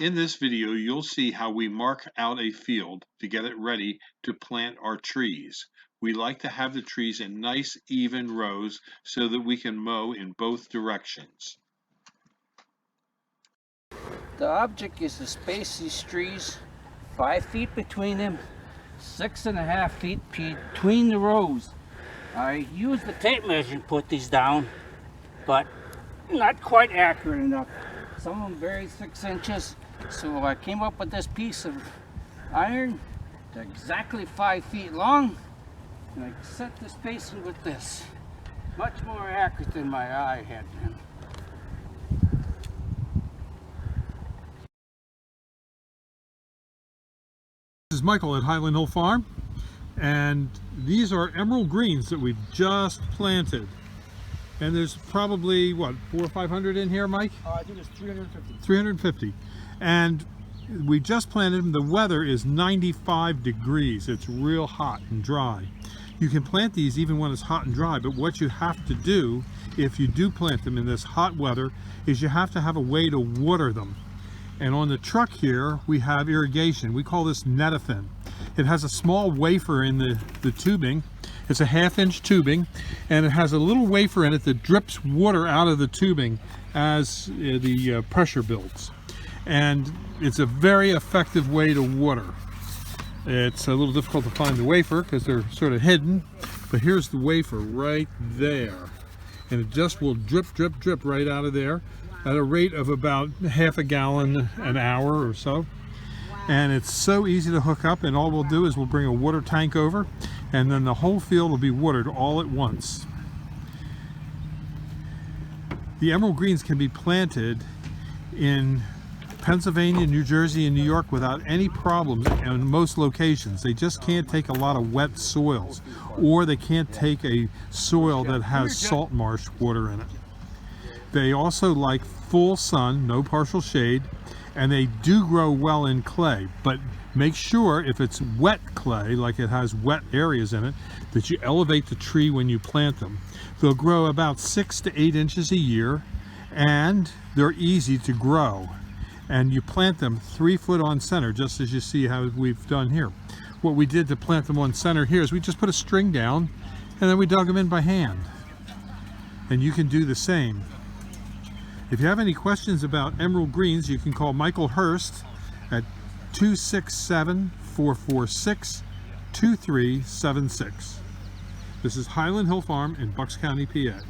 In this video, you'll see how we mark out a field to get it ready to plant our trees. We like to have the trees in nice even rows so that we can mow in both directions. The object is to space these trees 5 feet between them, 6.5 feet between the rows. I used the tape measure to put these down, but not quite accurate enough. Some of them buried 6 inches, so I came up with this piece of iron, exactly 5 feet long, and I set the spacing with this. Much more accurate than my eye had been. This is Michael at Highland Hill Farm, and these are emerald greens that we've just planted. And there's probably, what, 400 or 500 in here, Mike? I think it's 350. 350. And we just planted them. The weather is 95 degrees. It's real hot and dry. You can plant these even when it's hot and dry, but what you have to do if you do plant them in this hot weather is you have to have a way to water them. And on the truck here, we have irrigation. We call this Netafin. It has a small wafer in the tubing. It's a 1/2 inch tubing, and it has a little wafer in it that drips water out of the tubing as the pressure builds. And it's a very effective way to water. It's a little difficult to find the wafer because they're sort of hidden, but here's the wafer right there. And it just will drip, drip, drip right out of there at a rate of about 1/2 gallon an hour or so. And it's so easy to hook up, and all we'll do is we'll bring a water tank over, and then the whole field will be watered all at once. The emerald greens can be planted in Pennsylvania, New Jersey, and New York without any problems in most locations. They just can't take a lot of wet soils, or they can't take a soil that has salt marsh water in it. They also like full sun, no partial shade, and they do grow well in clay, but make sure if it's wet clay, like it has wet areas in it, that you elevate the tree when you plant them. They'll grow about 6 to 8 inches a year, and they're easy to grow. And you plant them 3 foot on center, just as you see how we've done here. What we did to plant them on center here is we just put a string down, and then we dug them in by hand. And you can do the same. If you have any questions about emerald greens, you can call Michael Hurst at 267-446-2376. This is Highland Hill Farm in Bucks County, PA.